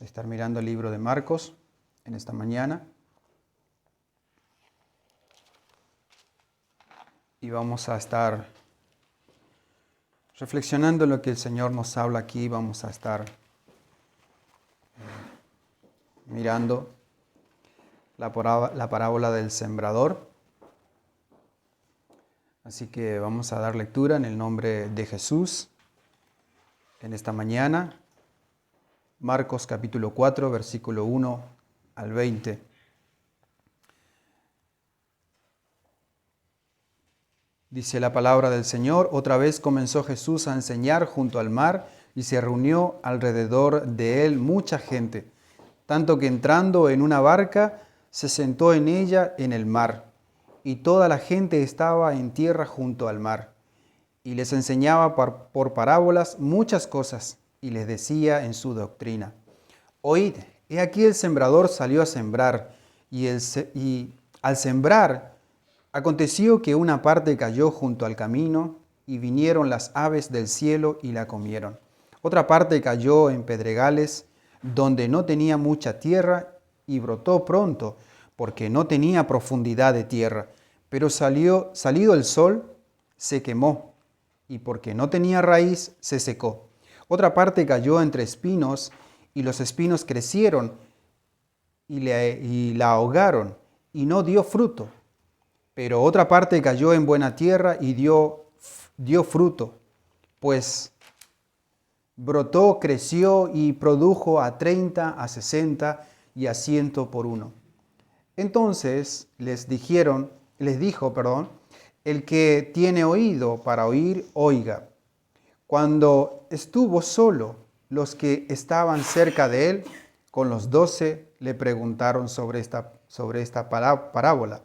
estar mirando el libro de Marcos en esta mañana. Y vamos a estar reflexionando en lo que el Señor nos habla aquí. Vamos a estar mirando la parábola del sembrador. Así que vamos a dar lectura en el nombre de Jesús en esta mañana. Marcos capítulo 4, versículo 1 al 20. Dice la palabra del Señor: otra vez comenzó Jesús a enseñar junto al mar, y se reunió alrededor de él mucha gente, tanto que entrando en una barca, se sentó en ella en el mar, y toda la gente estaba en tierra junto al mar. Y les enseñaba por parábolas muchas cosas, y les decía en su doctrina: Oíd, he aquí el sembrador salió a sembrar, y al sembrar aconteció que una parte cayó junto al camino, y vinieron las aves del cielo y la comieron. Otra parte cayó en pedregales, donde no tenía mucha tierra, y brotó pronto, porque no tenía profundidad de tierra. Pero salido el sol, se quemó, y porque no tenía raíz, se secó. Otra parte cayó entre espinos, y los espinos crecieron y la ahogaron, y no dio fruto. Pero otra parte cayó en buena tierra y dio fruto, pues brotó, creció y produjo a 30, a 60 y a 100 por uno. Entonces les dijo, el que tiene oído para oír, oiga. Cuando estuvo solo, los que estaban cerca de él, con los 12, le preguntaron sobre esta parábola.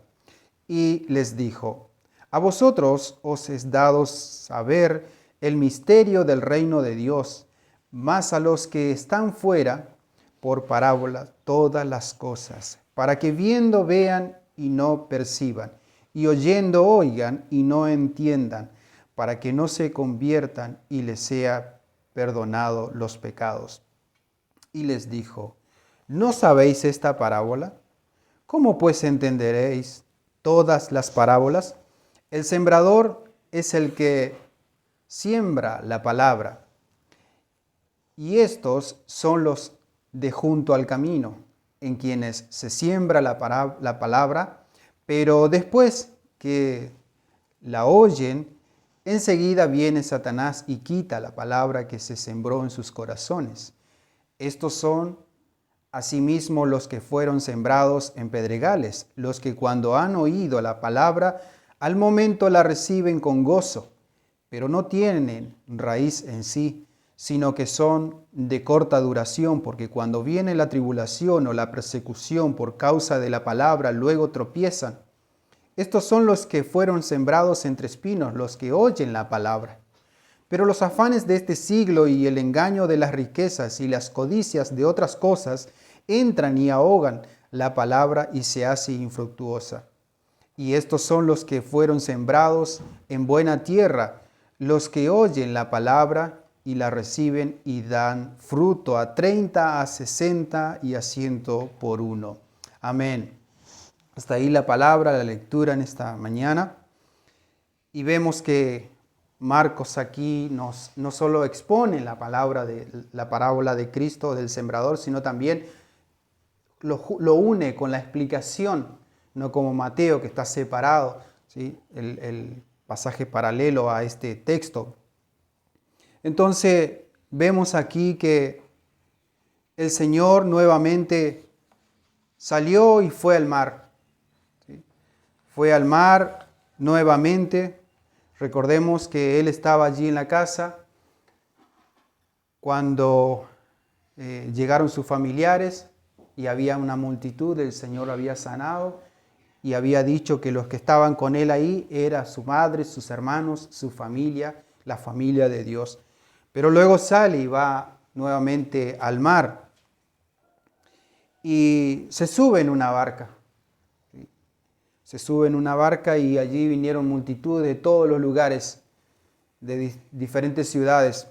Y les dijo: a vosotros os es dado saber el misterio del reino de Dios, mas a los que están fuera, por parábola todas las cosas, para que viendo vean y no perciban, y oyendo oigan y no entiendan, para que no se conviertan y les sea perdonado los pecados. Y les dijo: ¿no sabéis esta parábola? ¿Cómo pues entenderéis todas las parábolas? El sembrador es el que siembra la palabra, y estos son los de junto al camino, en quienes se siembra la palabra, pero después que la oyen, enseguida viene Satanás y quita la palabra que se sembró en sus corazones. Estos son asimismo los que fueron sembrados en pedregales, los que cuando han oído la palabra, al momento la reciben con gozo, pero no tienen raíz en sí, sino que son de corta duración, porque cuando viene la tribulación o la persecución por causa de la palabra, luego tropiezan. Estos son los que fueron sembrados entre espinos, los que oyen la palabra. Pero los afanes de este siglo y el engaño de las riquezas y las codicias de otras cosas entran y ahogan la palabra y se hace infructuosa. Y estos son los que fueron sembrados en buena tierra, los que oyen la palabra y la reciben y dan fruto a 30, a 60 y a 100 por uno. Amén. Hasta ahí la palabra, la lectura en esta mañana. Y vemos que Marcos aquí no solo expone la parábola de Cristo, del sembrador, sino también lo une con la explicación, no como Mateo, que está separado, ¿sí? El pasaje paralelo a este texto. Entonces vemos aquí que el Señor nuevamente salió y fue al mar. ¿Sí? Fue al mar nuevamente. Recordemos que Él estaba allí en la casa cuando llegaron sus familiares y había una multitud. El Señor había sanado y había dicho que los que estaban con Él ahí era su madre, sus hermanos, su familia, la familia de Dios. Pero luego sale y va nuevamente al mar y se sube en una barca. Se sube en una barca y allí vinieron multitud de todos los lugares, de diferentes ciudades.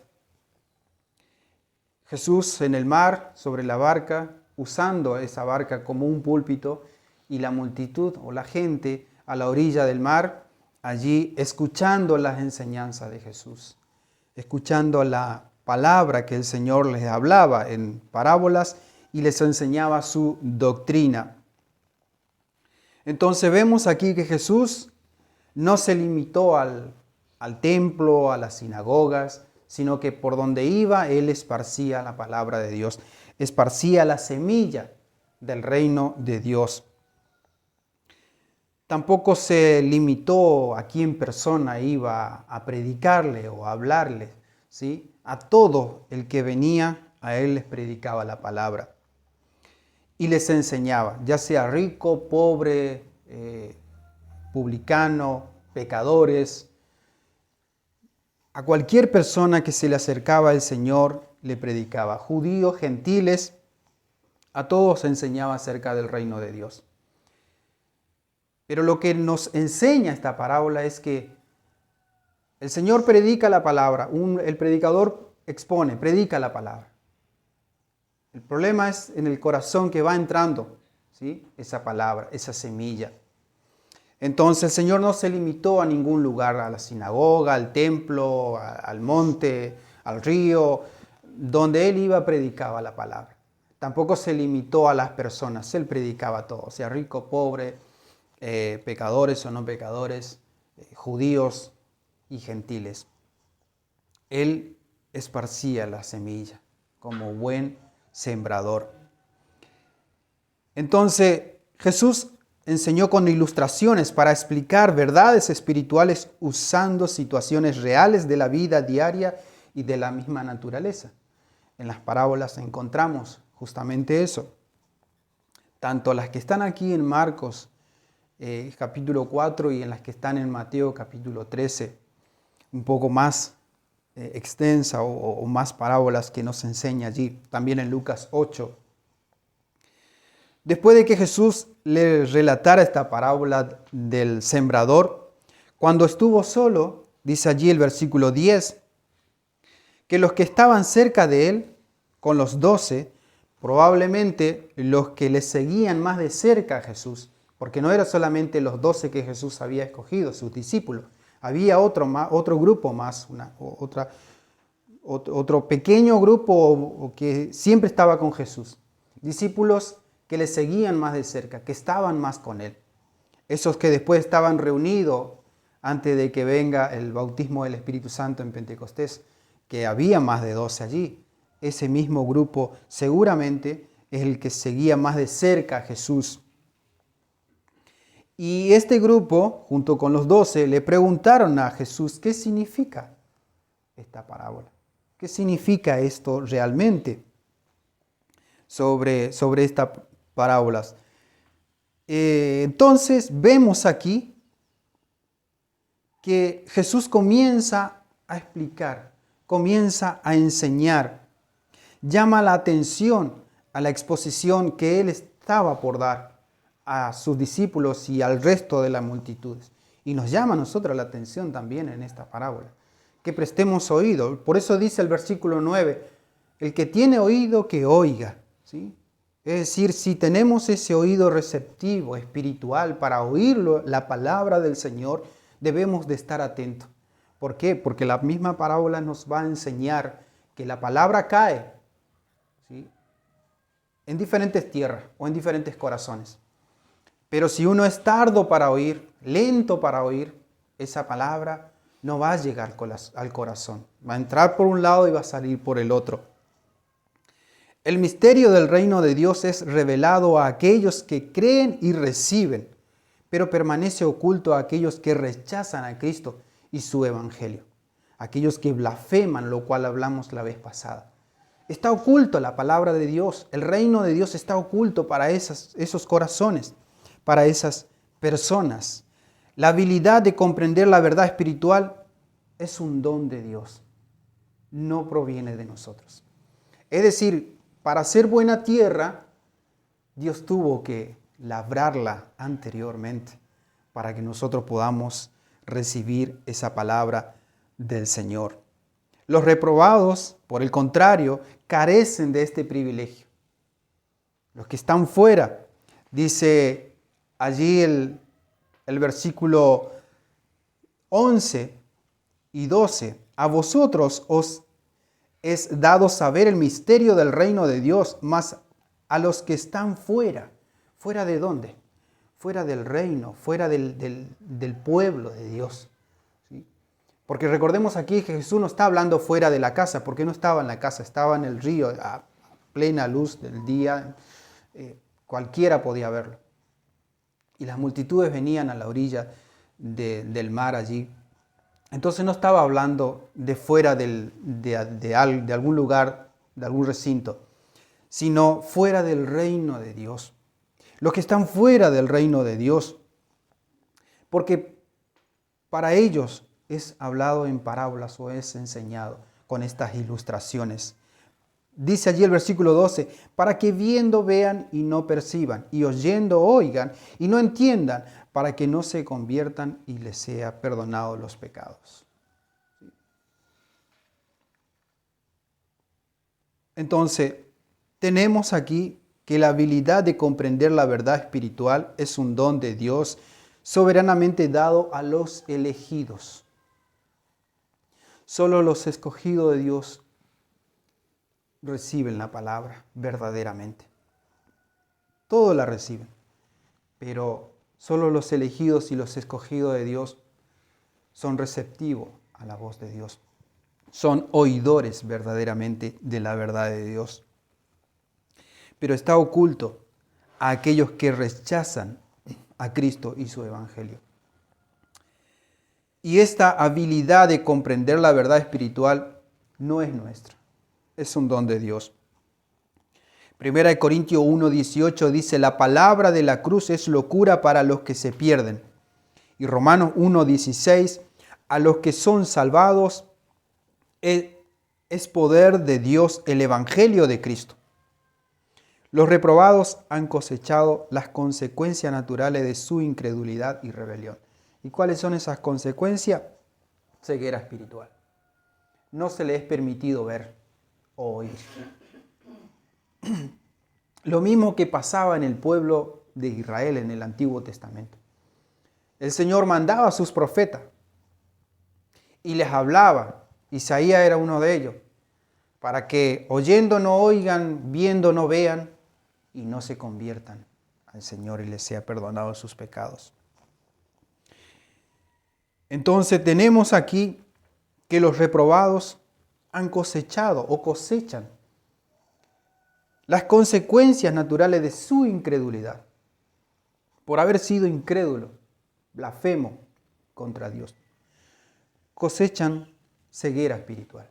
Jesús en el mar, sobre la barca, usando esa barca como un púlpito, y la multitud o la gente a la orilla del mar, allí escuchando las enseñanzas de Jesús, escuchando la palabra que el Señor les hablaba en parábolas y les enseñaba su doctrina. Entonces vemos aquí que Jesús no se limitó al templo, a las sinagogas, sino que por donde iba, Él esparcía la palabra de Dios, esparcía la semilla del reino de Dios. Tampoco se limitó a quién persona iba a predicarle o a hablarle, ¿sí? A todo el que venía, a Él les predicaba la palabra y les enseñaba, ya sea rico, pobre, publicano, pecadores. A cualquier persona que se le acercaba el Señor le predicaba, judíos, gentiles, a todos enseñaba acerca del reino de Dios. Pero lo que nos enseña esta parábola es que el Señor predica la palabra, el predicador expone, predica la palabra. El problema es en el corazón que va entrando, ¿sí? Esa palabra, esa semilla. Entonces el Señor no se limitó a ningún lugar, a la sinagoga, al templo, al monte, al río, donde Él iba predicaba la palabra. Tampoco se limitó a las personas, Él predicaba todo, sea rico, pobre, pecadores o no pecadores, judíos y gentiles. Él esparcía la semilla como buen sembrador. Entonces Jesús enseñó con ilustraciones para explicar verdades espirituales usando situaciones reales de la vida diaria y de la misma naturaleza. En las parábolas encontramos justamente eso. Tanto las que están aquí en Marcos capítulo 4 y en las que están en Mateo capítulo 13, un poco más extensa o más parábolas que nos enseña allí. También en Lucas 8. Después de que Jesús le relatara esta parábola del sembrador, cuando estuvo solo, dice allí el versículo 10, que los que estaban cerca de él, con los 12, probablemente los que le seguían más de cerca a Jesús, porque no era solamente los 12 que Jesús había escogido, sus discípulos, había otro grupo más, otro pequeño grupo que siempre estaba con Jesús, discípulos que le seguían más de cerca, que estaban más con él. Esos que después estaban reunidos antes de que venga el bautismo del Espíritu Santo en Pentecostés, que había más de 12 allí. Ese mismo grupo seguramente es el que seguía más de cerca a Jesús. Y este grupo, junto con los 12, le preguntaron a Jesús, ¿qué significa esta parábola? ¿Qué significa esto realmente sobre estas parábolas? Entonces vemos aquí que Jesús comienza a explicar, comienza a enseñar, llama la atención a la exposición que Él estaba por dar a sus discípulos y al resto de las multitudes. Y nos llama a nosotros la atención también en esta parábola, que prestemos oído. Por eso dice el versículo 9, el que tiene oído que oiga, ¿sí? Es decir, si tenemos ese oído receptivo, espiritual, para oír la palabra del Señor, debemos de estar atentos. ¿Por qué? Porque la misma parábola nos va a enseñar que la palabra cae, ¿sí?, en diferentes tierras o en diferentes corazones. Pero si uno es tardo para oír, lento para oír, esa palabra no va a llegar al corazón. Va a entrar por un lado y va a salir por el otro. El misterio del reino de Dios es revelado a aquellos que creen y reciben, pero permanece oculto a aquellos que rechazan a Cristo y su evangelio. Aquellos que blasfeman, lo cual hablamos la vez pasada. Está oculto la palabra de Dios. El reino de Dios está oculto para esos corazones, para esas personas. La habilidad de comprender la verdad espiritual es un don de Dios. No proviene de nosotros. Es decir, para ser buena tierra, Dios tuvo que labrarla anteriormente para que nosotros podamos recibir esa palabra del Señor. Los reprobados, por el contrario, carecen de este privilegio. Los que están fuera, dice allí el versículo 11 y 12, a vosotros os es dado saber el misterio del reino de Dios, mas a los que están fuera, ¿fuera de dónde? Fuera del reino, fuera del pueblo de Dios. ¿Sí? Porque recordemos aquí que Jesús no está hablando fuera de la casa, porque no estaba en la casa, estaba en el río a plena luz del día, cualquiera podía verlo. Y las multitudes venían a la orilla del mar allí. Entonces no estaba hablando de fuera de algún lugar, de algún recinto, sino fuera del reino de Dios. Los que están fuera del reino de Dios, porque para ellos es hablado en parábolas o es enseñado con estas ilustraciones. Dice allí el versículo 12, para que viendo vean y no perciban, y oyendo oigan y no entiendan, para que no se conviertan y les sea perdonados los pecados. Entonces, tenemos aquí que la habilidad de comprender la verdad espiritual es un don de Dios soberanamente dado a los elegidos. Solo los escogidos de Dios reciben la palabra verdaderamente. Todos la reciben, pero solo los elegidos y los escogidos de Dios son receptivos a la voz de Dios. Son oidores verdaderamente de la verdad de Dios. Pero está oculto a aquellos que rechazan a Cristo y su evangelio. Y esta habilidad de comprender la verdad espiritual no es nuestra, es un don de Dios. 1 Corintios 1:18 dice, la palabra de la cruz es locura para los que se pierden. Y Romanos 1:16, a los que son salvados es poder de Dios el evangelio de Cristo. Los reprobados han cosechado las consecuencias naturales de su incredulidad y rebelión. ¿Y cuáles son esas consecuencias? Ceguera espiritual. No se les es permitido ver o oír. Lo mismo que pasaba en el pueblo de Israel en el Antiguo Testamento. El Señor mandaba a sus profetas y les hablaba. Isaías era uno de ellos. Para que oyendo no oigan, viendo no vean y no se conviertan al Señor y les sea perdonado sus pecados. Entonces tenemos aquí que los reprobados han cosechado o cosechan las consecuencias naturales de su incredulidad. Por haber sido incrédulo, blasfemo contra Dios. Cosechan ceguera espiritual.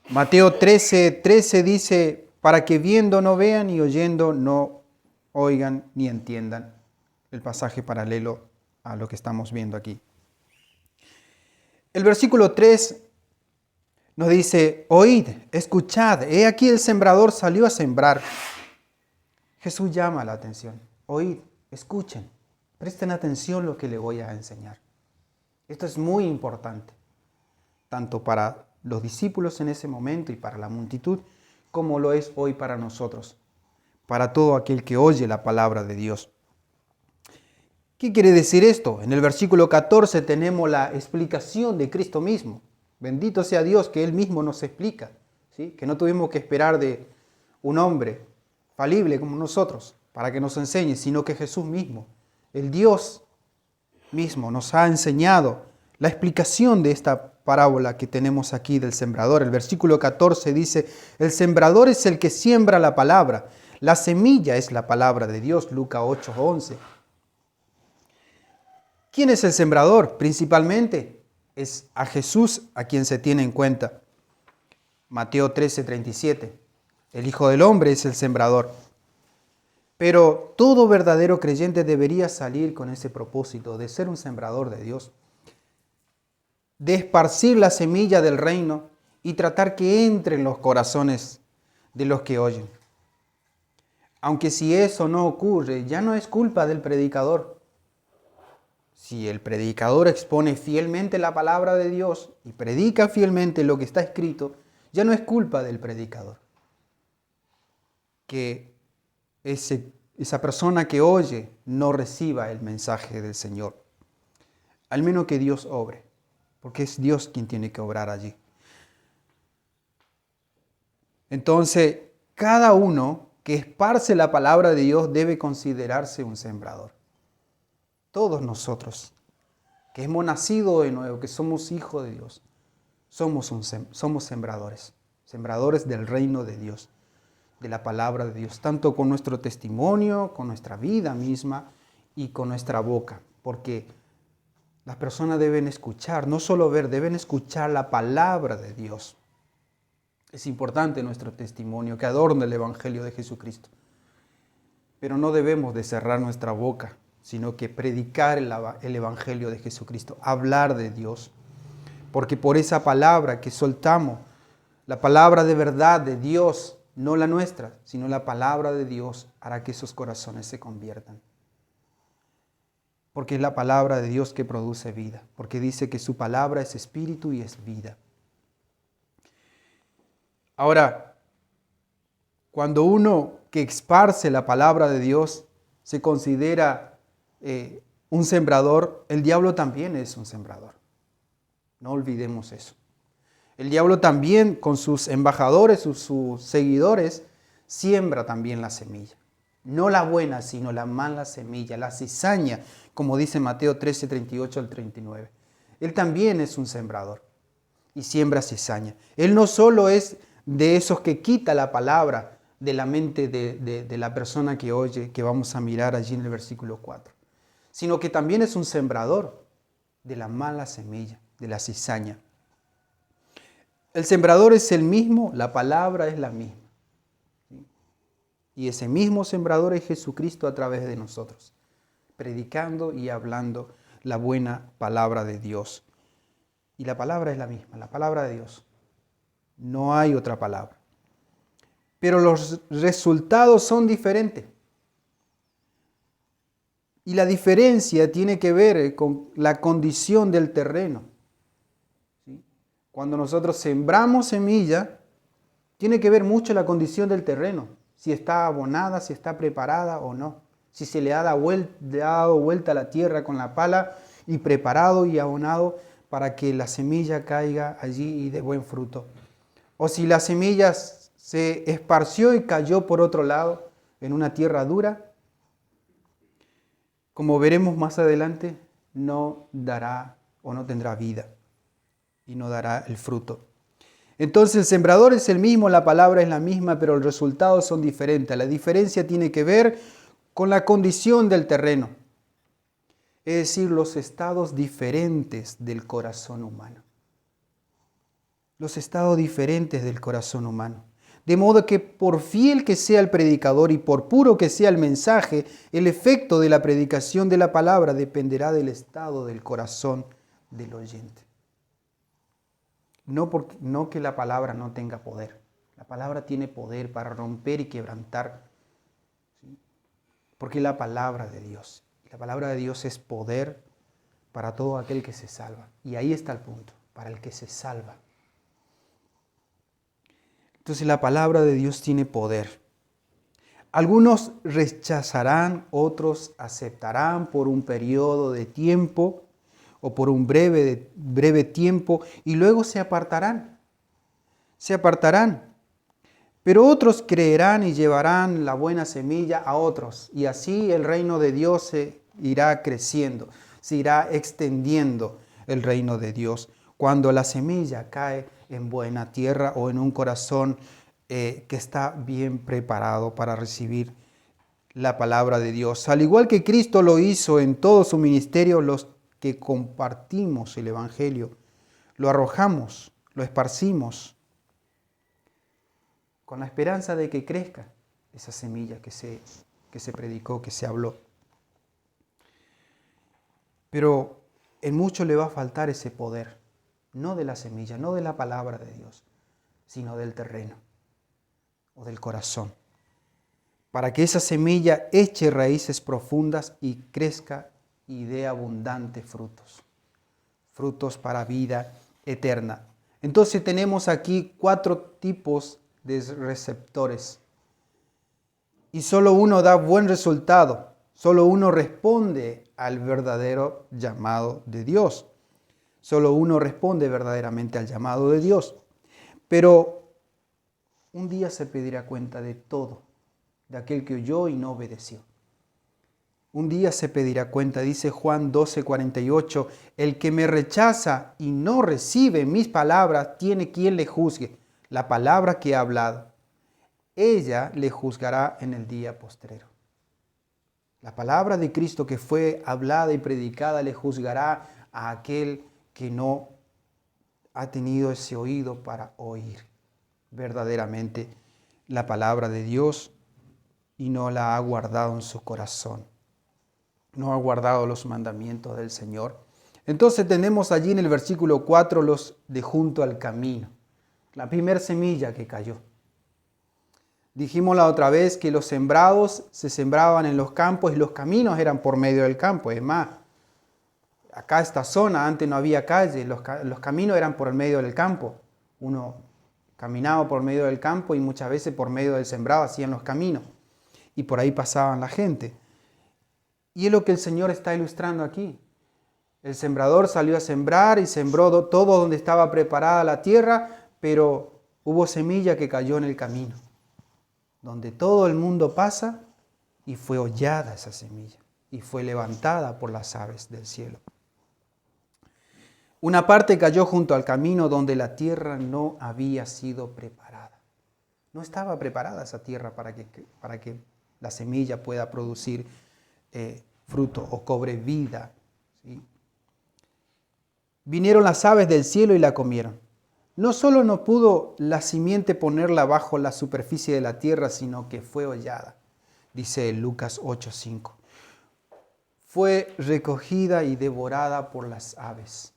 Mateo 13:13 dice, para que viendo no vean y oyendo no oigan ni entiendan. El pasaje paralelo a lo que estamos viendo aquí. El versículo 3 nos dice, oíd, escuchad, he aquí el sembrador salió a sembrar. Jesús llama la atención. Oíd, escuchen, presten atención a lo que les voy a enseñar. Esto es muy importante, tanto para los discípulos en ese momento y para la multitud, como lo es hoy para nosotros, para todo aquel que oye la palabra de Dios. ¿Qué quiere decir esto? En el versículo 14 tenemos la explicación de Cristo mismo. Bendito sea Dios que Él mismo nos explica, ¿sí? Que no tuvimos que esperar de un hombre falible como nosotros para que nos enseñe, sino que Jesús mismo, el Dios mismo, nos ha enseñado la explicación de esta parábola que tenemos aquí del sembrador. El versículo 14 dice, el sembrador es el que siembra la palabra, la semilla es la palabra de Dios, Lucas 8:11. ¿Quién es el sembrador? Principalmente es a Jesús a quien se tiene en cuenta. Mateo 13:37. El Hijo del Hombre es el sembrador. Pero todo verdadero creyente debería salir con ese propósito de ser un sembrador de Dios, de esparcir la semilla del reino y tratar que entre en los corazones de los que oyen. Aunque si eso no ocurre, ya no es culpa del predicador. Si el predicador expone fielmente la palabra de Dios y predica fielmente lo que está escrito, Ya no es culpa del predicador. Que esa persona que oye no reciba el mensaje del Señor. Al menos que Dios obre, porque es Dios quien tiene que obrar allí. Entonces, cada uno que esparce la palabra de Dios debe considerarse un sembrador. Todos nosotros, que hemos nacido de nuevo, que somos hijos de Dios, somos sembradores, sembradores del reino de Dios, de la palabra de Dios, tanto con nuestro testimonio, con nuestra vida misma y con nuestra boca, porque las personas deben escuchar, no solo ver, deben escuchar la palabra de Dios. Es importante nuestro testimonio que adorna el Evangelio de Jesucristo, pero no debemos de cerrar nuestra boca, sino que predicar el Evangelio de Jesucristo, hablar de Dios, porque por esa palabra que soltamos, la palabra de verdad de Dios, no la nuestra, sino la palabra de Dios, hará que esos corazones se conviertan. Porque es la palabra de Dios que produce vida, porque dice que su palabra es espíritu y es vida. Ahora, cuando uno que esparce la palabra de Dios se considera un sembrador, el diablo también es un sembrador. No olvidemos eso. El diablo también, con sus embajadores, sus seguidores, siembra también la semilla. No la buena, sino la mala semilla, la cizaña, como dice Mateo 13, 38 al 39. Él también es un sembrador y siembra cizaña. Él no solo es de esos que quita la palabra de la mente de la persona que oye, que vamos a mirar allí en el versículo 4, sino que también es un sembrador de la mala semilla, de la cizaña. El sembrador es el mismo, la palabra es la misma. Y ese mismo sembrador es Jesucristo a través de nosotros, predicando y hablando la buena palabra de Dios. Y la palabra es la misma, la palabra de Dios. No hay otra palabra. Pero los resultados son diferentes. Y la diferencia tiene que ver con la condición del terreno. Cuando nosotros sembramos semilla, tiene que ver mucho la condición del terreno, si está abonada, si está preparada o no, si se le ha dado vuelta a la tierra con la pala y preparado y abonado para que la semilla caiga allí y dé buen fruto. O si la semilla se esparció y cayó por otro lado en una tierra dura, como veremos más adelante, no dará o no tendrá vida y no dará el fruto. Entonces el sembrador es el mismo, la palabra es la misma, pero los resultados son diferentes. La diferencia tiene que ver con la condición del terreno, es decir, los estados diferentes del corazón humano. Los estados diferentes del corazón humano. De modo que por fiel que sea el predicador y por puro que sea el mensaje, el efecto de la predicación de la palabra dependerá del estado del corazón del oyente. No que la palabra no tenga poder. La palabra tiene poder para romper y quebrantar. ¿Sí? Porque es la palabra de Dios. La palabra de Dios es poder para todo aquel que se salva. Y ahí está el punto, para el que se salva. Entonces la palabra de Dios tiene poder. Algunos rechazarán, otros aceptarán por un periodo de tiempo o por un breve tiempo y luego se apartarán. Se apartarán. Pero otros creerán y llevarán la buena semilla a otros. Y así el reino de Dios se irá creciendo, se irá extendiendo el reino de Dios. Cuando la semilla cae en buena tierra o en un corazón que está bien preparado para recibir la palabra de Dios. Al igual que Cristo lo hizo en todo su ministerio, los que compartimos el Evangelio, lo arrojamos, lo esparcimos, con la esperanza de que crezca esa semilla que se predicó, que se habló. Pero en mucho le va a faltar ese poder, no de la semilla, no de la palabra de Dios, sino del terreno o del corazón, para que esa semilla eche raíces profundas y crezca y dé abundantes frutos, frutos para vida eterna. Entonces tenemos aquí 4 tipos de receptores. Y solo uno da buen resultado. Solo uno responde al verdadero llamado de Dios. Solo uno responde verdaderamente al llamado de Dios. Pero un día se pedirá cuenta de todo, de aquel que oyó y no obedeció. Un día se pedirá cuenta, dice Juan 12:48, el que me rechaza y no recibe mis palabras, tiene quien le juzgue, la palabra que he hablado. Ella le juzgará en el día postrero. La palabra de Cristo que fue hablada y predicada le juzgará a aquel que no ha tenido ese oído para oír verdaderamente la palabra de Dios y no la ha guardado en su corazón. No ha guardado los mandamientos del Señor. Entonces tenemos allí en el versículo 4 los de junto al camino. La primera semilla que cayó. Dijimos la otra vez que los sembrados se sembraban en los campos y los caminos eran por medio del campo. Es más, acá esta zona antes no había calle, los caminos eran por el medio del campo. Uno caminaba por medio del campo y muchas veces por medio del sembrado hacían los caminos. Y por ahí pasaban la gente. Y es lo que el Señor está ilustrando aquí. El sembrador salió a sembrar y sembró todo donde estaba preparada la tierra, pero hubo semilla que cayó en el camino, donde todo el mundo pasa, y fue hollada esa semilla y fue levantada por las aves del cielo. Una parte cayó junto al camino donde la tierra no había sido preparada. No estaba preparada esa tierra para que la semilla pueda producir fruto o cobre vida. ¿Sí? Vinieron las aves del cielo y la comieron. No solo no pudo la simiente ponerla bajo la superficie de la tierra, sino que fue hollada, dice Lucas 8:5. Fue recogida y devorada por las aves.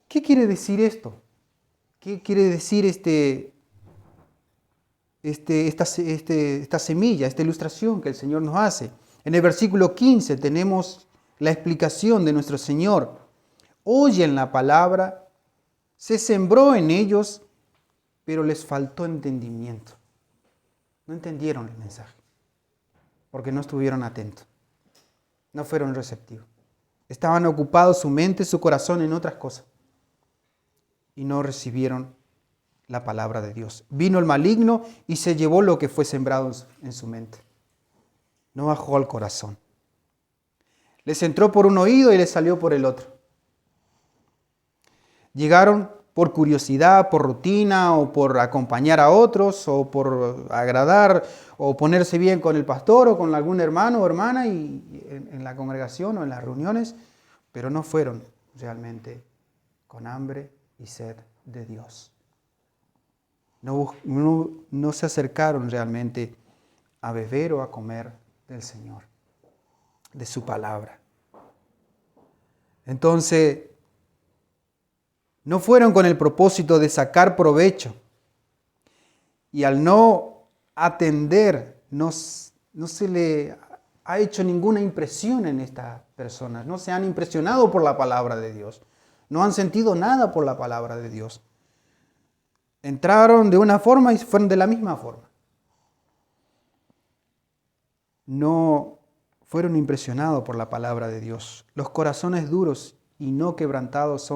¿Qué quiere decir esto? ¿Qué quiere decir esta semilla, esta ilustración que el Señor nos hace? En el versículo 15 tenemos la explicación de nuestro Señor. Oyen la palabra, se sembró en ellos, pero les faltó entendimiento. No entendieron el mensaje, porque no estuvieron atentos, no fueron receptivos. Estaban ocupados su mente, su corazón en otras cosas, y no recibieron la palabra de Dios. Vino el maligno y se llevó lo que fue sembrado en su mente. No bajó al corazón. Les entró por un oído y les salió por el otro. Llegaron por curiosidad, por rutina, o por acompañar a otros, o por agradar, o ponerse bien con el pastor, o con algún hermano o hermana y en la congregación o en las reuniones, pero no fueron realmente con hambre y sed de Dios. No se acercaron realmente a beber o a comer del Señor, de su palabra. Entonces, no fueron con el propósito de sacar provecho. Y al no atender, no se le ha hecho ninguna impresión en estas personas. No se han impresionado por la palabra de Dios. No han sentido nada por la palabra de Dios. Entraron de una forma y fueron de la misma forma. No fueron impresionados por la palabra de Dios. Los corazones duros y no quebrantados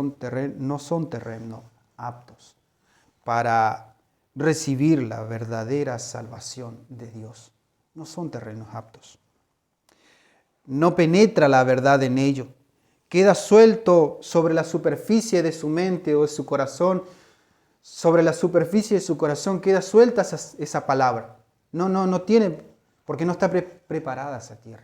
no son terrenos aptos para recibir la verdadera salvación de Dios. No son terrenos aptos. No penetra la verdad en ello. Queda suelto sobre la superficie de su mente o de su corazón. Sobre la superficie de su corazón queda suelta esa palabra. No tiene, porque no está preparada esa tierra.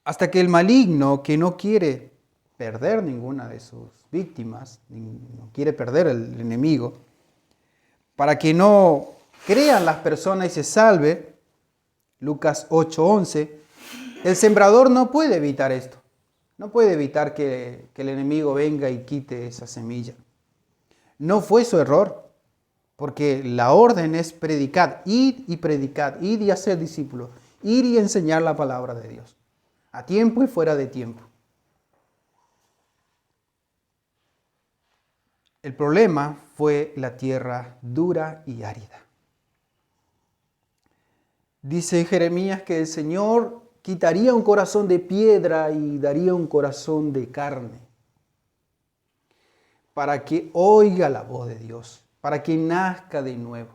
Hasta que el maligno, que no quiere perder ninguna de sus víctimas, no quiere perder el enemigo, para que no crean las personas y se salve, Lucas 8:11, el sembrador no puede evitar esto. No puede evitar que el enemigo venga y quite esa semilla. No fue su error, porque la orden es predicar, id y hacer discípulos, ir y enseñar la palabra de Dios, a tiempo y fuera de tiempo. El problema fue la tierra dura y árida. Dice Jeremías que el Señor quitaría un corazón de piedra y daría un corazón de carne para que oiga la voz de Dios, para que nazca de nuevo.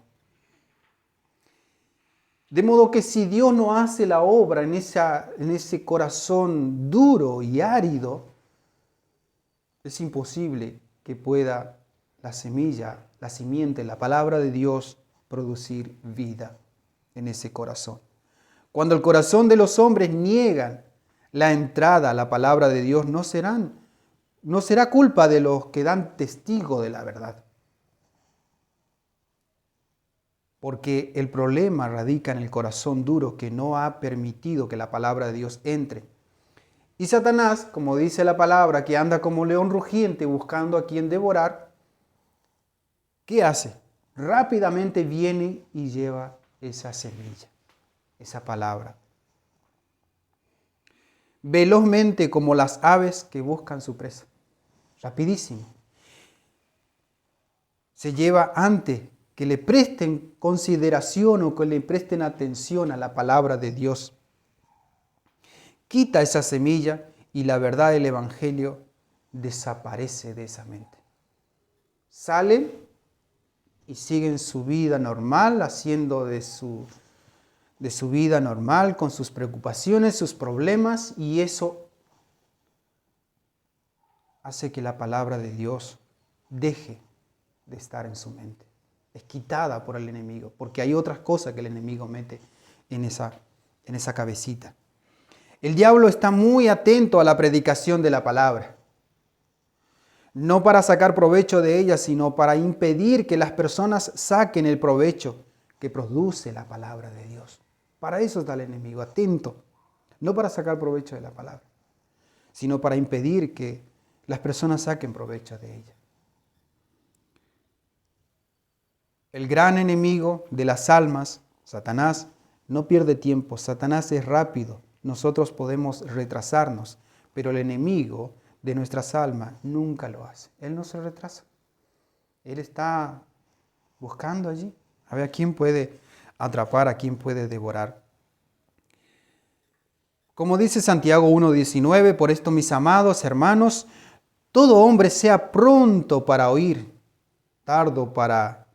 De modo que si Dios no hace la obra en ese corazón duro y árido, es imposible que pueda la semilla, la simiente, la palabra de Dios producir vida en ese corazón. Cuando el corazón de los hombres niegan la entrada a la palabra de Dios, no será culpa de los que dan testigo de la verdad. Porque el problema radica en el corazón duro que no ha permitido que la palabra de Dios entre. Y Satanás, como dice la palabra, que anda como león rugiente buscando a quien devorar, ¿qué hace? Rápidamente viene y lleva esa semilla, esa palabra. Velozmente como las aves que buscan su presa. Rapidísimo. Se lleva antes que le presten consideración o que le presten atención a la palabra de Dios. Quita esa semilla y la verdad del Evangelio desaparece de esa mente. Salen y siguen su vida normal, haciendo de su vida normal, con sus preocupaciones, sus problemas, y eso hace que la palabra de Dios deje de estar en su mente. Es quitada por el enemigo, porque hay otras cosas que el enemigo mete en esa cabecita. El diablo está muy atento a la predicación de la palabra, no para sacar provecho de ella, sino para impedir que las personas saquen el provecho que produce la palabra de Dios. Para eso está el enemigo, atento, no para sacar provecho de la palabra, sino para impedir que las personas saquen provecho de ella. El gran enemigo de las almas, Satanás, no pierde tiempo. Satanás es rápido. Nosotros podemos retrasarnos, pero el enemigo de nuestras almas nunca lo hace. Él no se retrasa. Él está buscando allí a ver a quién puede atrapar, a quién puede devorar. Como dice Santiago 1:19, por esto, mis amados hermanos, todo hombre sea pronto para oír, tardo para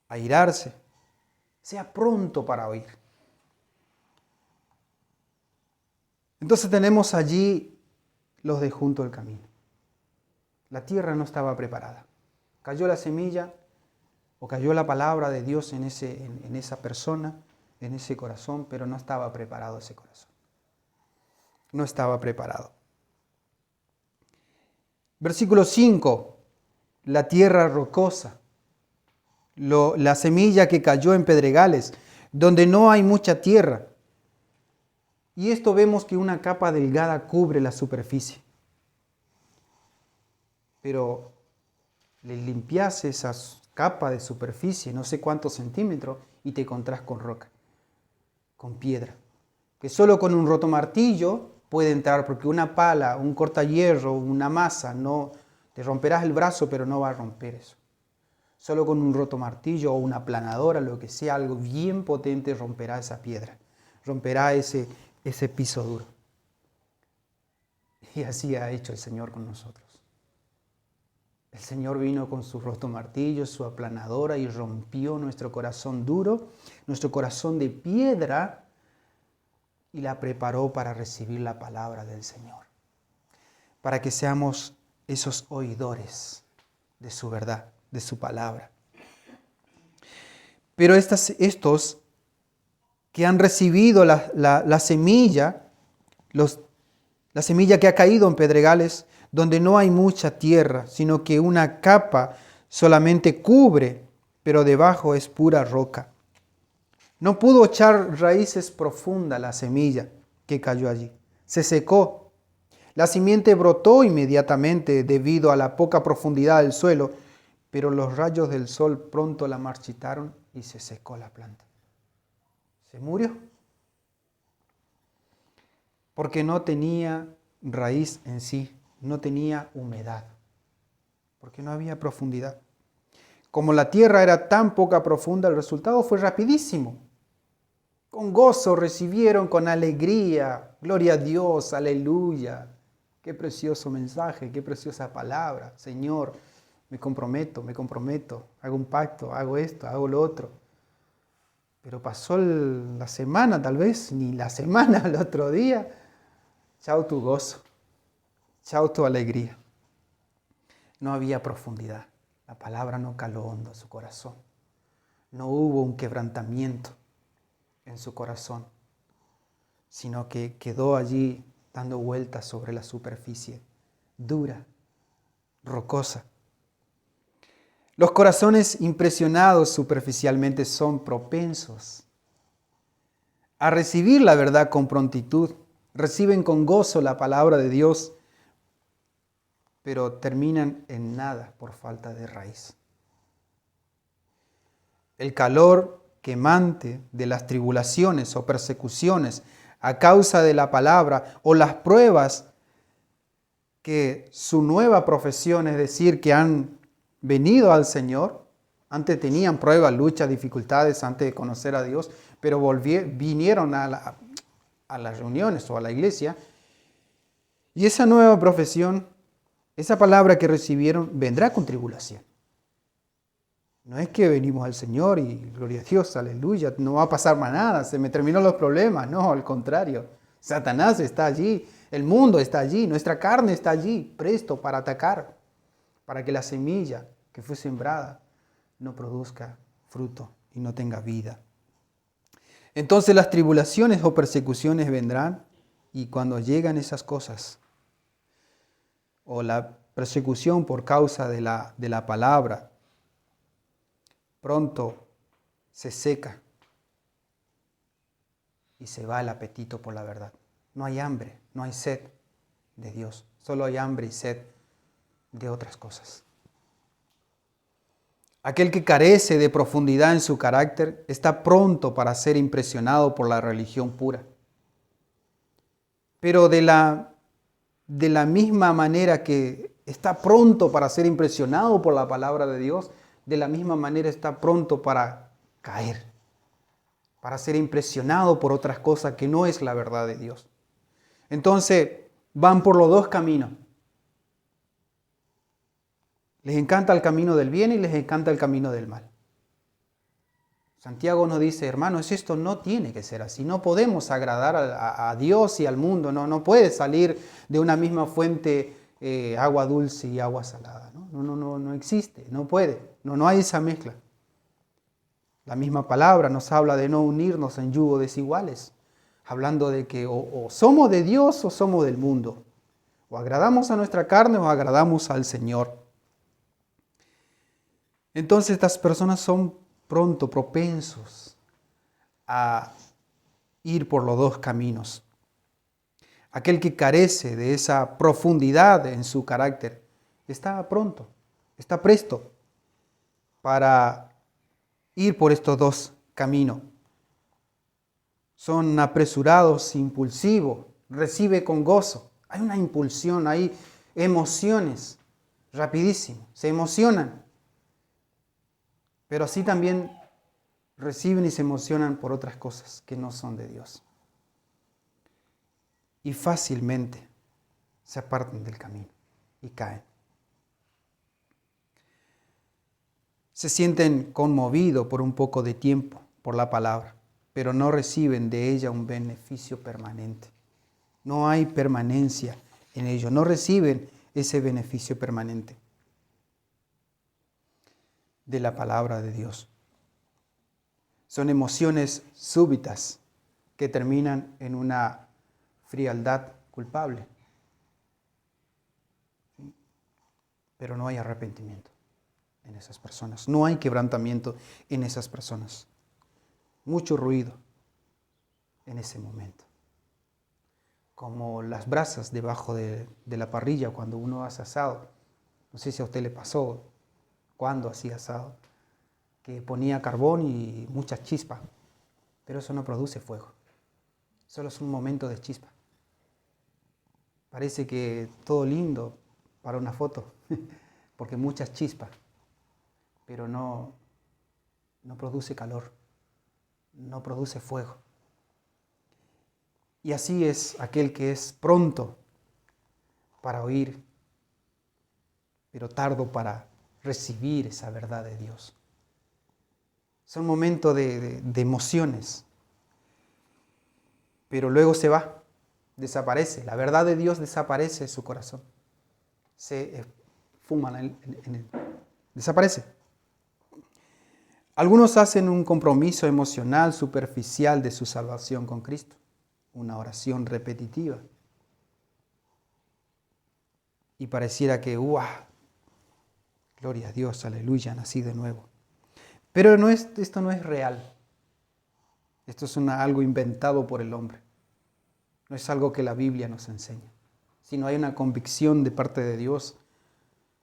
airarse, sea pronto para oír. Entonces tenemos allí los de junto al camino. La tierra no estaba preparada. Cayó la semilla o cayó la palabra de Dios en esa persona, en ese corazón, pero no estaba preparado ese corazón. No estaba preparado. Versículo 5, la tierra rocosa. La semilla que cayó en pedregales, donde no hay mucha tierra. Y esto vemos que una capa delgada cubre la superficie. Pero le limpias esa capa de superficie, no sé cuántos centímetros, y te encontrás con roca, con piedra. Que solo con un rotomartillo puede entrar, porque una pala, un cortahierro, una masa, no te romperás el brazo, pero no va a romper eso. Solo con un rotomartillo o una aplanadora, lo que sea, algo bien potente romperá esa piedra, romperá ese piso duro. Y así ha hecho el Señor con nosotros. El Señor vino con su rotomartillo, su aplanadora y rompió nuestro corazón duro, nuestro corazón de piedra, y la preparó para recibir la palabra del Señor, para que seamos esos oidores de su verdad, de su palabra. Pero estos que han recibido la semilla, la semilla que ha caído en pedregales, donde no hay mucha tierra, sino que una capa solamente cubre, pero debajo es pura roca. No pudo echar raíces profundas la semilla que cayó allí. Se secó. La simiente brotó inmediatamente debido a la poca profundidad del suelo, pero los rayos del sol pronto la marchitaron y se secó la planta. Se murió. Porque no tenía raíz en sí, no tenía humedad, porque no había profundidad. Como la tierra era tan poca profunda, el resultado fue rapidísimo. Con gozo recibieron, con alegría, gloria a Dios, aleluya. Qué precioso mensaje, qué preciosa palabra. Señor, me comprometo, hago un pacto, hago esto, hago lo otro. Pero pasó la semana, tal vez, ni la semana, al otro día. Chao tu gozo, chao tu alegría. No había profundidad. La palabra no caló hondo en su corazón. No hubo un quebrantamiento en su corazón, sino que quedó allí dando vueltas sobre la superficie, dura, rocosa. Los corazones impresionados superficialmente son propensos a recibir la verdad con prontitud, reciben con gozo la palabra de Dios, pero terminan en nada por falta de raíz. El calor quemante de las tribulaciones o persecuciones a causa de la palabra o las pruebas que su nueva profesión, es decir, que han venido al Señor, antes tenían pruebas, luchas, dificultades antes de conocer a Dios, pero vinieron a las reuniones o a la iglesia, y esa nueva profesión, esa palabra que recibieron, vendrá con tribulación. No es que venimos al Señor y gloria a Dios, aleluya, no va a pasar más nada, se me terminó los problemas. No, al contrario. Satanás está allí, el mundo está allí, nuestra carne está allí, presto para atacar, para que la semilla que fue sembrada no produzca fruto y no tenga vida. Entonces las tribulaciones o persecuciones vendrán, y cuando llegan esas cosas, o la persecución por causa de la palabra, pronto se seca y se va el apetito por la verdad. No hay hambre, no hay sed de Dios, solo hay hambre y sed de otras cosas. Aquel que carece de profundidad en su carácter está pronto para ser impresionado por la religión pura. Pero de la misma manera que está pronto para ser impresionado por la palabra de Dios, de la misma manera está pronto para caer, para ser impresionado por otras cosas que no es la verdad de Dios. Entonces van por los dos caminos. Les encanta el camino del bien y les encanta el camino del mal. Santiago nos dice, hermanos, esto no tiene que ser así. No podemos agradar a Dios y al mundo. No puede salir de una misma fuente agua dulce y agua salada. No existe, no puede. No hay esa mezcla. La misma palabra nos habla de no unirnos en yugo desiguales, hablando de que o somos de Dios o somos del mundo. O agradamos a nuestra carne o agradamos al Señor. Entonces estas personas son pronto propensos a ir por los dos caminos. Aquel que carece de esa profundidad en su carácter está pronto, está presto para ir por estos dos caminos. Son apresurados, impulsivos, recibe con gozo. Hay una impulsión, hay emociones, rapidísimo, se emocionan. Pero así también reciben y se emocionan por otras cosas que no son de Dios. Y fácilmente se apartan del camino y caen. Se sienten conmovidos por un poco de tiempo por la palabra, pero no reciben de ella un beneficio permanente. No hay permanencia en ello, no reciben ese beneficio permanente de la palabra de Dios. Son emociones súbitas que terminan en una frialdad culpable. Pero no hay arrepentimiento en esas personas. No hay quebrantamiento en esas personas. Mucho ruido en ese momento. Como las brasas debajo de la parrilla cuando uno hace asado. No sé si a usted le pasó cuando hacía asado, que ponía carbón y muchas chispas, pero eso no produce fuego. Solo es un momento de chispa. Parece que todo lindo para una foto, porque muchas chispas, pero no produce calor, no produce fuego. Y así es aquel que es pronto para oír, pero tardo para recibir esa verdad de Dios. Son momentos de emociones, pero luego se va, desaparece. La verdad de Dios desaparece de su corazón. Se fuma en él. Desaparece. Algunos hacen un compromiso emocional superficial de su salvación con Cristo, una oración repetitiva. Y pareciera que, gloria a Dios, aleluya, nací de nuevo. Pero esto no es real. Esto es algo inventado por el hombre. No es algo que la Biblia nos enseña. Sino hay una convicción de parte de Dios,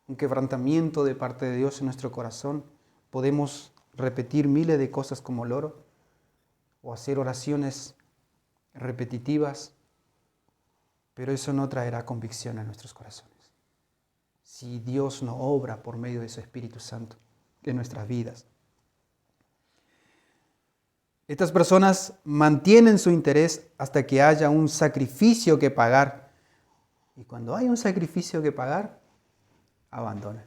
un quebrantamiento de parte de Dios en nuestro corazón. Podemos repetir miles de cosas como loro o hacer oraciones repetitivas, pero eso no traerá convicción a nuestros corazones. Si Dios no obra por medio de su Espíritu Santo en nuestras vidas. Estas personas mantienen su interés hasta que haya un sacrificio que pagar. Y cuando hay un sacrificio que pagar, abandonan.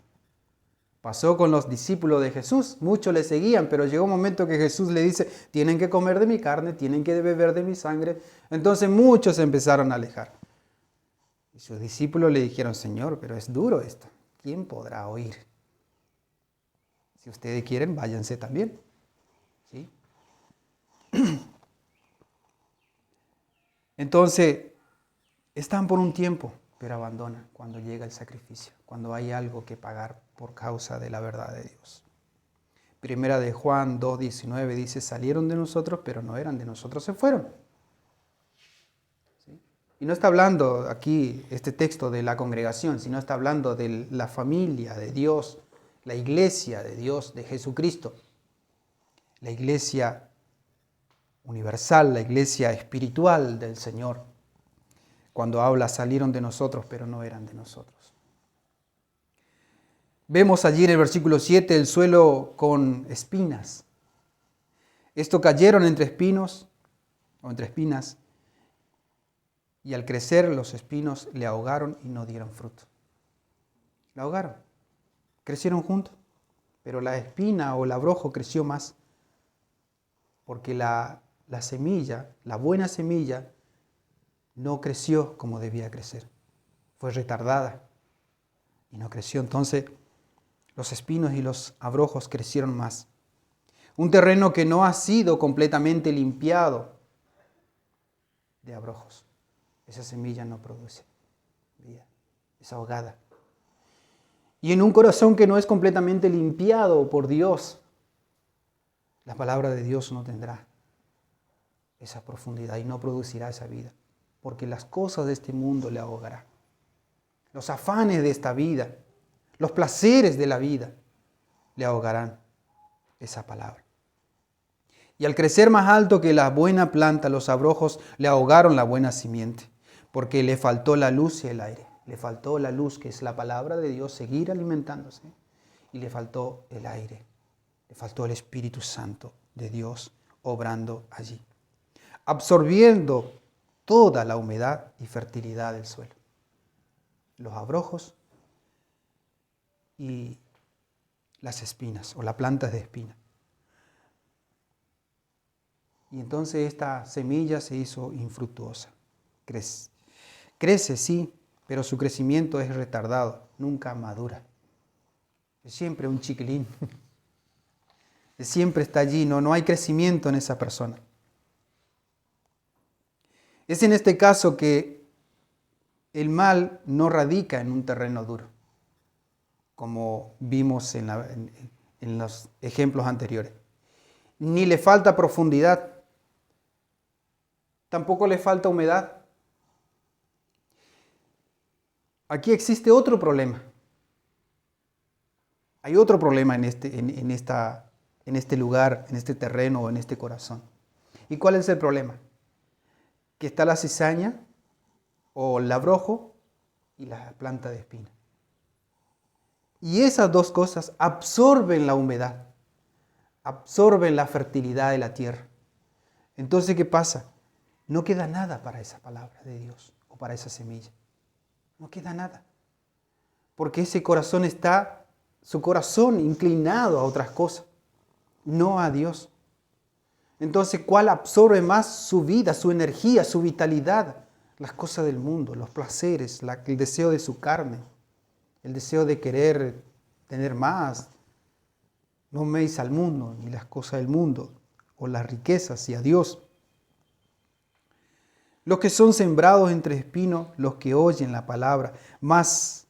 Pasó con los discípulos de Jesús. Muchos le seguían, pero llegó un momento que Jesús le dice, tienen que comer de mi carne, tienen que beber de mi sangre. Entonces muchos se empezaron a alejar. Y sus discípulos le dijeron, Señor, pero es duro esto. ¿Quién podrá oír? Si ustedes quieren, váyanse también. ¿Sí? Entonces, están por un tiempo, pero abandonan cuando llega el sacrificio, cuando hay algo que pagar por causa de la verdad de Dios. Primera de Juan 2:19 dice, salieron de nosotros, pero no eran de nosotros, se fueron. ¿Sí? Y no está hablando aquí este texto de la congregación, sino está hablando de la familia de Dios, la iglesia de Dios, de Jesucristo, la iglesia universal, la iglesia espiritual del Señor. Cuando habla, salieron de nosotros, pero no eran de nosotros. Vemos allí en el versículo 7 el suelo con espinas. Estos cayeron entre espinos o entre espinas, y al crecer los espinos le ahogaron y no dieron fruto. La ahogaron. Crecieron juntos, pero la espina o el abrojo creció más, porque la semilla, la buena semilla, no creció como debía crecer. Fue retardada y no creció. Entonces, los espinos y los abrojos crecieron más. Un terreno que no ha sido completamente limpiado de abrojos. Esa semilla no produce vida, es ahogada. Y en un corazón que no es completamente limpiado por Dios, la palabra de Dios no tendrá esa profundidad y no producirá esa vida, porque las cosas de este mundo le ahogará. Los afanes de esta vida, los placeres de la vida, le ahogarán esa palabra. Y al crecer más alto que la buena planta, los abrojos le ahogaron la buena simiente, porque le faltó la luz y el aire. Le faltó la luz, que es la palabra de Dios, seguir alimentándose. Y le faltó el aire, le faltó el Espíritu Santo de Dios obrando allí, absorbiendo toda la humedad y fertilidad del suelo. Los abrojos y las espinas o las plantas de espina. Y entonces esta semilla se hizo infructuosa. Crece, sí, pero su crecimiento es retardado, nunca madura. Es siempre un chiquilín. Siempre está allí, no hay crecimiento en esa persona. Es en este caso que el mal no radica en un terreno duro, como vimos en los ejemplos anteriores. Ni le falta profundidad, tampoco le falta humedad. Aquí existe otro problema. Hay otro problema en este lugar, en este terreno o en este corazón. ¿Y cuál es el problema? Que está la cizaña o el labrojo y la planta de espina. Y esas dos cosas absorben la humedad, absorben la fertilidad de la tierra. Entonces, ¿qué pasa? No queda nada para esa palabra de Dios o para esa semilla. No queda nada. Porque ese corazón está, su corazón inclinado a otras cosas, no a Dios. Entonces, ¿cuál absorbe más su vida, su energía, su vitalidad? Las cosas del mundo, los placeres, el deseo de su carne, el deseo de querer tener más. No améis al mundo ni las cosas del mundo o las riquezas y a Dios. Los que son sembrados entre espinos, los que oyen la palabra, mas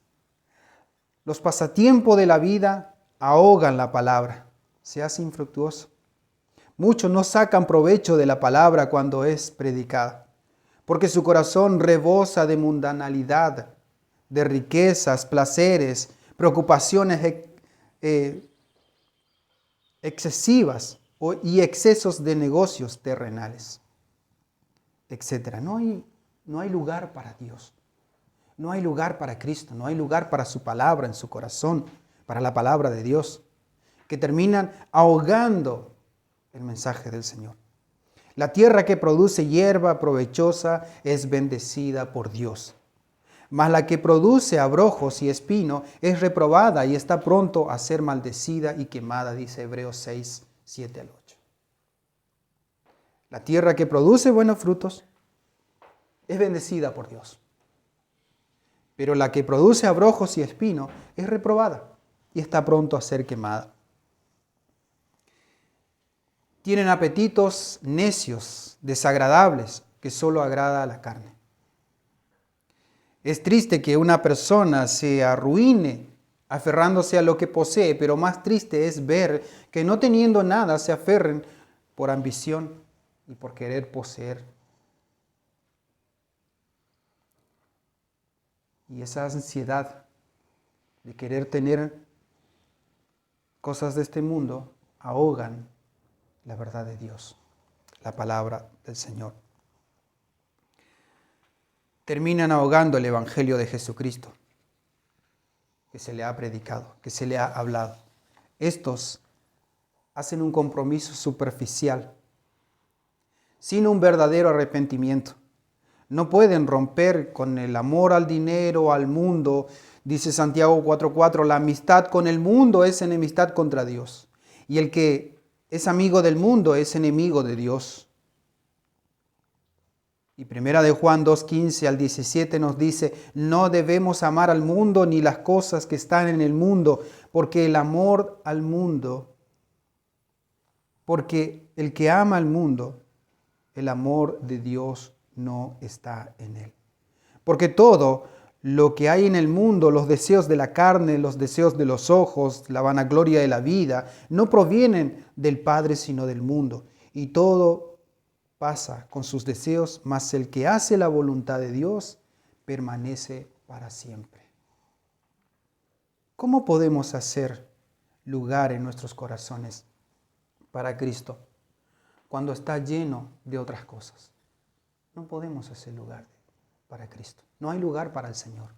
los pasatiempos de la vida ahogan la palabra, se hace infructuoso. Muchos no sacan provecho de la palabra cuando es predicada, porque su corazón rebosa de mundanalidad, de riquezas, placeres, preocupaciones excesivas y excesos de negocios terrenales, etc. No hay lugar para Dios. No hay lugar para Cristo. No hay lugar para su palabra en su corazón, para la palabra de Dios, que terminan ahogando el mensaje del Señor. La tierra que produce hierba provechosa es bendecida por Dios. Mas la que produce abrojos y espino es reprobada y está pronto a ser maldecida y quemada, dice Hebreos 6, 7 al 8. La tierra que produce buenos frutos es bendecida por Dios. Pero la que produce abrojos y espino es reprobada y está pronto a ser quemada. Tienen apetitos necios, desagradables, que solo agrada a la carne. Es triste que una persona se arruine aferrándose a lo que posee, pero más triste es ver que no teniendo nada se aferren por ambición y por querer poseer. Y esa ansiedad de querer tener cosas de este mundo ahogan la verdad de Dios, la palabra del Señor. Terminan ahogando el Evangelio de Jesucristo, que se le ha predicado, que se le ha hablado. Estos hacen un compromiso superficial, sin un verdadero arrepentimiento. No pueden romper con el amor al dinero, al mundo. Dice Santiago 4:4, la amistad con el mundo es enemistad contra Dios. Y el que es amigo del mundo es enemigo de Dios. Y primera de Juan 2:15 al 17 nos dice, no debemos amar al mundo ni las cosas que están en el mundo, porque el amor al mundo, porque el que ama al mundo, el amor de Dios no está en él. Porque todo lo que hay en el mundo, los deseos de la carne, los deseos de los ojos, la vanagloria de la vida, no provienen del Padre sino del mundo. Y todo pasa con sus deseos, mas el que hace la voluntad de Dios permanece para siempre. ¿Cómo podemos hacer lugar en nuestros corazones para Cristo cuando está lleno de otras cosas? No podemos hacer lugar para Cristo. No hay lugar para el Señor.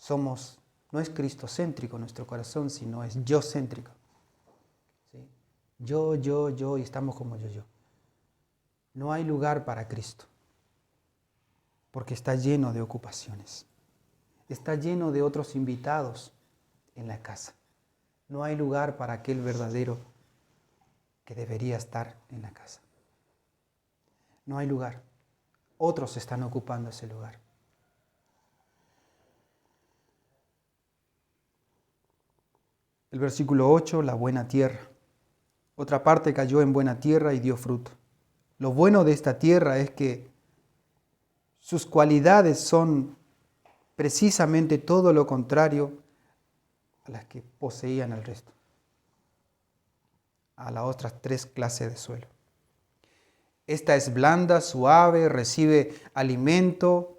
No es cristocéntrico nuestro corazón, sino es yo-céntrico. ¿Sí? Yo, y estamos como yo. No hay lugar para Cristo, porque está lleno de ocupaciones. Está lleno de otros invitados en la casa. No hay lugar para aquel verdadero que debería estar en la casa. No hay lugar. Otros están ocupando ese lugar. El versículo 8, la buena tierra. Otra parte cayó en buena tierra y dio fruto. Lo bueno de esta tierra es que sus cualidades son precisamente todo lo contrario a las que poseían el resto, a las otras tres clases de suelo. Esta es blanda, suave, recibe alimento,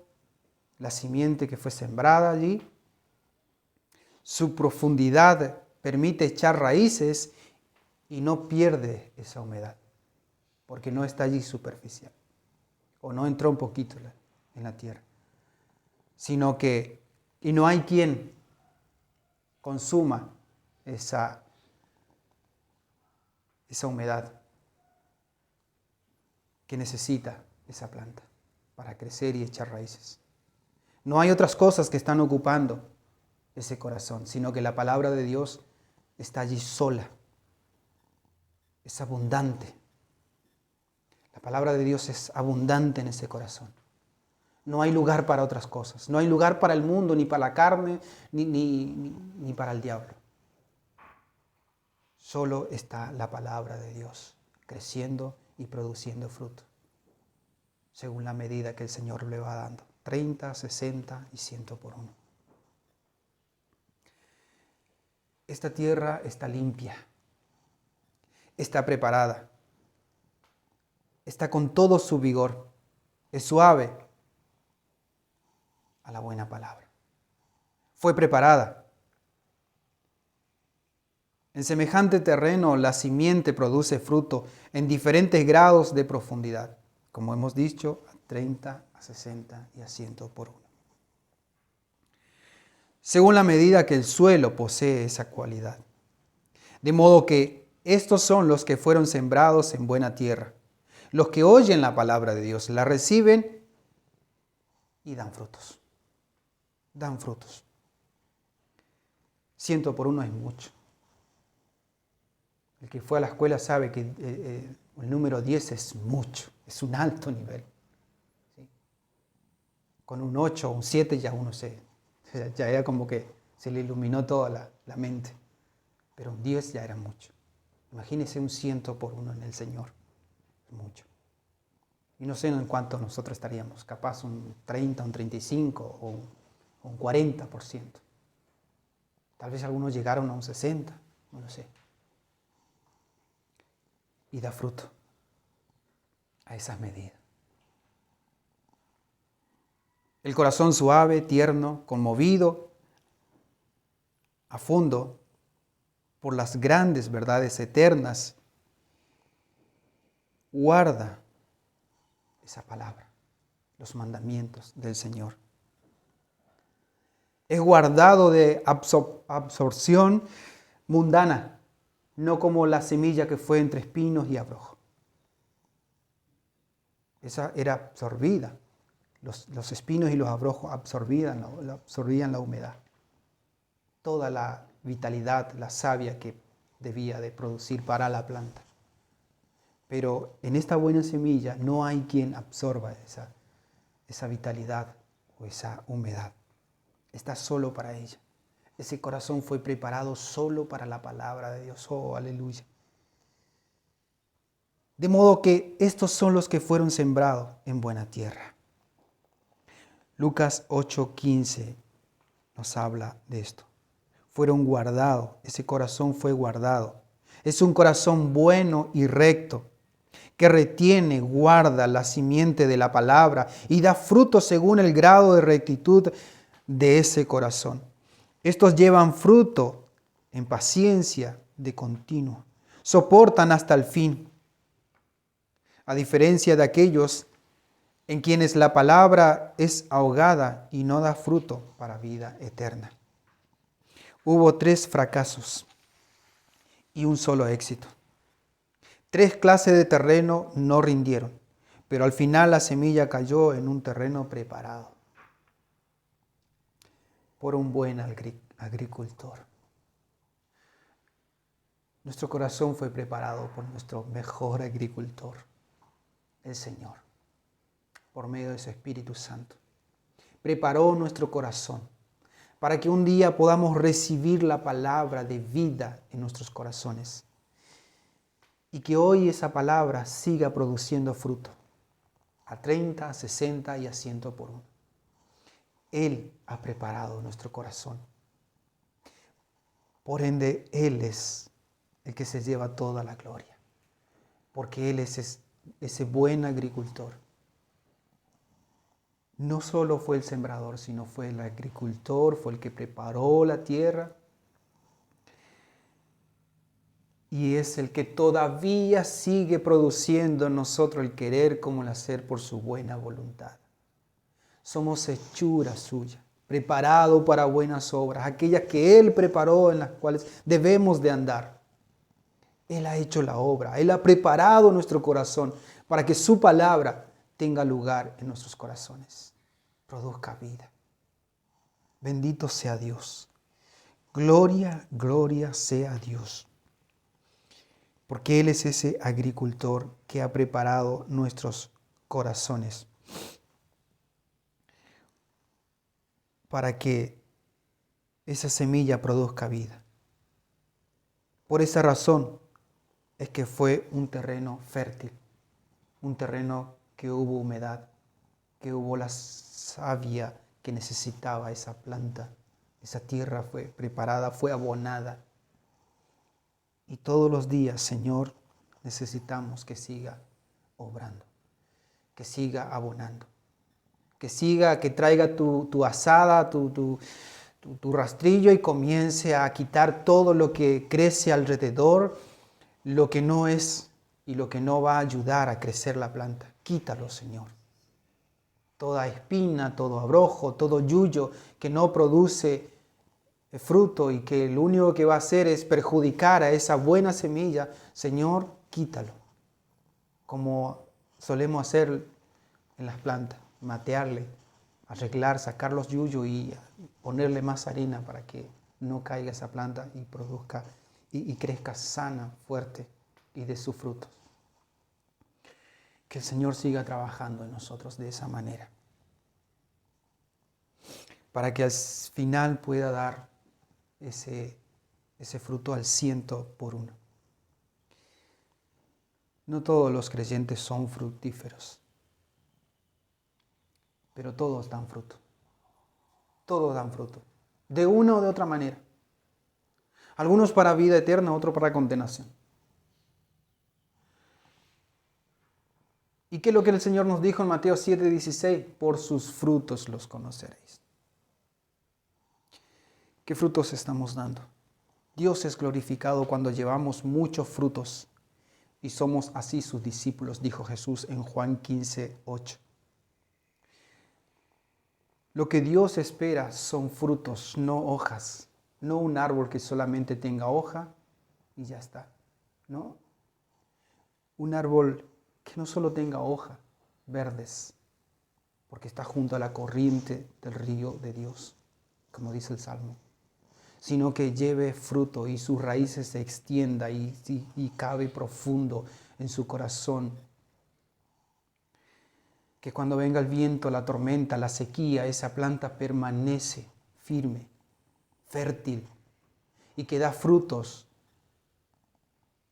la simiente que fue sembrada allí. Su profundidad permite echar raíces y no pierde esa humedad, porque no está allí superficial, o no entró un poquito en la tierra, sino que Y no hay quien consuma esa humedad que necesita esa planta para crecer y echar raíces. No hay otras cosas que están ocupando ese corazón, sino que la palabra de Dios está allí sola. Es abundante. La palabra de Dios es abundante en ese corazón. No hay lugar para otras cosas. No hay lugar para el mundo, ni para la carne, ni para el diablo. Solo está la palabra de Dios creciendo y produciendo fruto, según la medida que el Señor le va dando. 30, 60 y 100 por uno. Esta tierra está limpia, está preparada, está con todo su vigor, es suave a la buena palabra. Fue preparada. En semejante terreno la simiente produce fruto en diferentes grados de profundidad, como hemos dicho, a 30, a 60 y a 100 por uno. Según la medida que el suelo posee esa cualidad. De modo que estos son los que fueron sembrados en buena tierra, los que oyen la palabra de Dios, la reciben y dan frutos. Dan frutos. 100 por uno es mucho. El que fue a la escuela sabe que el número 10 es mucho, es un alto nivel. ¿Sí? Con un 8 o un 7 ya uno ya era como que se le iluminó toda la mente. Pero un 10 ya era mucho. Imagínese un 100 por uno en el Señor. Es mucho. Y no sé en cuánto nosotros estaríamos, capaz un 30, un 35 o un 40%. Tal vez algunos llegaron a un 60, no lo sé. Y da fruto a esas medidas. El corazón suave, tierno, conmovido a fondo por las grandes verdades eternas, guarda esa palabra, los mandamientos del Señor. Es guardado de absorción mundana, no como la semilla que fue entre espinos y abrojo. Esa era absorbida. Los espinos y los abrojos absorbían la humedad. Toda la vitalidad, la savia que debía de producir para la planta. Pero en esta buena semilla no hay quien absorba esa vitalidad o esa humedad. Está solo para ella. Ese corazón fue preparado solo para la palabra de Dios. Oh, aleluya. De modo que estos son los que fueron sembrados en buena tierra. Lucas 8:15 nos habla de esto. Fueron guardados, ese corazón fue guardado. Es un corazón bueno y recto, que retiene, guarda la simiente de la palabra y da fruto según el grado de rectitud de ese corazón. Estos llevan fruto en paciencia de continuo, soportan hasta el fin. A diferencia de aquellos en quienes la palabra es ahogada y no da fruto para vida eterna. Hubo 3 fracasos y un solo éxito. 3 clases de terreno no rindieron, pero al final la semilla cayó en un terreno preparado por un buen agricultor. Nuestro corazón fue preparado por nuestro mejor agricultor, el Señor, por medio de su Espíritu Santo. Preparó nuestro corazón para que un día podamos recibir la palabra de vida en nuestros corazones y que hoy esa palabra siga produciendo fruto a 30, a 60 y a 100 por uno. Él ha preparado nuestro corazón. Por ende, Él es el que se lleva toda la gloria, porque Él es ese buen agricultor. No solo fue el sembrador, sino fue el agricultor, fue el que preparó la tierra. Y es el que todavía sigue produciendo en nosotros el querer como el hacer por su buena voluntad. Somos hechura suya, preparado para buenas obras, aquellas que Él preparó en las cuales debemos de andar. Él ha hecho la obra, Él ha preparado nuestro corazón para que su palabra tenga lugar en nuestros corazones, produzca vida. Bendito sea Dios. Gloria, gloria sea Dios. Porque Él es ese agricultor que ha preparado nuestros corazones para que esa semilla produzca vida. Por esa razón es que fue un terreno fértil, un terreno que hubo humedad, que hubo la savia que necesitaba esa planta. Esa tierra fue preparada, fue abonada. Y todos los días, Señor, necesitamos que siga obrando, que siga abonando, que traiga tu azada, tu rastrillo y comience a quitar todo lo que crece alrededor, lo que no es y lo que no va a ayudar a crecer la planta. Quítalo, Señor. Toda espina, todo abrojo, todo yuyo que no produce fruto y que lo único que va a hacer es perjudicar a esa buena semilla, Señor, quítalo. Como solemos hacer en las plantas, matearle, arreglar, sacar los yuyos y ponerle más harina para que no caiga esa planta y produzca y crezca sana, fuerte y dé sus frutos. Que el Señor siga trabajando en nosotros de esa manera, para que al final pueda dar ese fruto al 100%. No todos los creyentes son fructíferos, pero todos dan fruto. Todos dan fruto, de una o de otra manera. Algunos para vida eterna, otros para condenación. ¿Y qué es lo que el Señor nos dijo en Mateo 7:16? Por sus frutos los conoceréis. ¿Qué frutos estamos dando? Dios es glorificado cuando llevamos muchos frutos y somos así sus discípulos, dijo Jesús en Juan 15:8. Lo que Dios espera son frutos, no hojas, no un árbol que solamente tenga hoja y ya está, ¿no? Un árbol que no solo tenga hojas verdes, porque está junto a la corriente del río de Dios, como dice el Salmo, sino que lleve fruto y sus raíces se extienda y cabe profundo en su corazón. Que cuando venga el viento, la tormenta, la sequía, esa planta permanece firme, fértil y que da frutos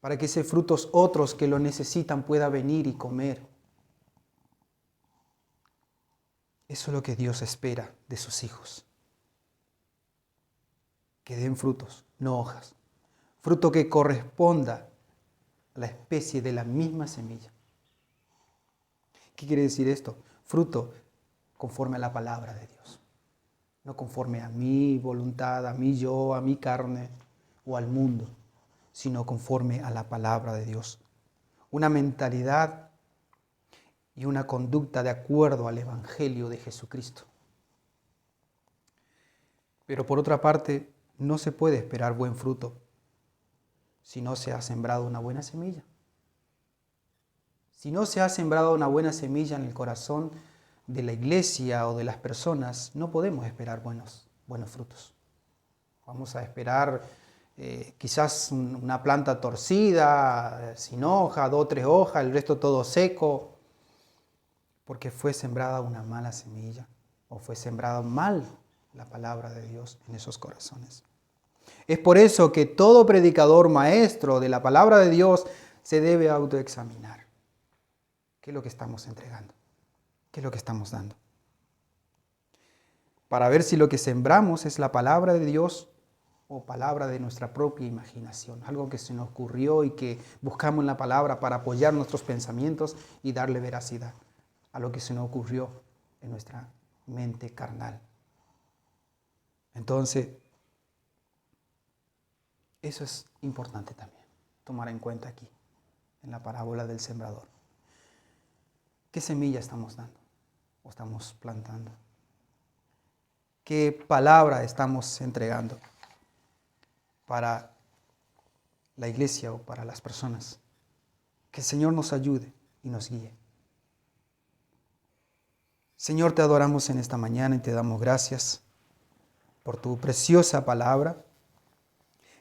para que esos frutos otros que lo necesitan puedan venir y comer. Eso es lo que Dios espera de sus hijos. Que den frutos, no hojas. Fruto que corresponda a la especie de la misma semilla. ¿Qué quiere decir esto? Fruto conforme a la palabra de Dios. No conforme a mi voluntad, a mi yo, a mi carne o al mundo, sino conforme a la palabra de Dios. Una mentalidad y una conducta de acuerdo al Evangelio de Jesucristo. Pero por otra parte, no se puede esperar buen fruto si no se ha sembrado una buena semilla. Si no se ha sembrado una buena semilla en el corazón de la iglesia o de las personas, no podemos esperar buenos frutos. Vamos a esperar quizás una planta torcida, sin hoja, 2 o 3 hojas, el resto todo seco, porque fue sembrada una mala semilla o fue sembrada mal la palabra de Dios en esos corazones. Es por eso que todo predicador maestro de la palabra de Dios se debe autoexaminar. ¿Qué es lo que estamos entregando? ¿Qué es lo que estamos dando? Para ver si lo que sembramos es la palabra de Dios o palabra de nuestra propia imaginación. Algo que se nos ocurrió y que buscamos en la palabra para apoyar nuestros pensamientos y darle veracidad a lo que se nos ocurrió en nuestra mente carnal. Entonces, eso es importante también, tomar en cuenta aquí, en la parábola del sembrador. ¿Qué semilla estamos dando o estamos plantando? qué palabra estamos entregando para la iglesia o para las personas. Que el Señor nos ayude y nos guíe. Señor, te adoramos en esta mañana y te damos gracias por tu preciosa palabra.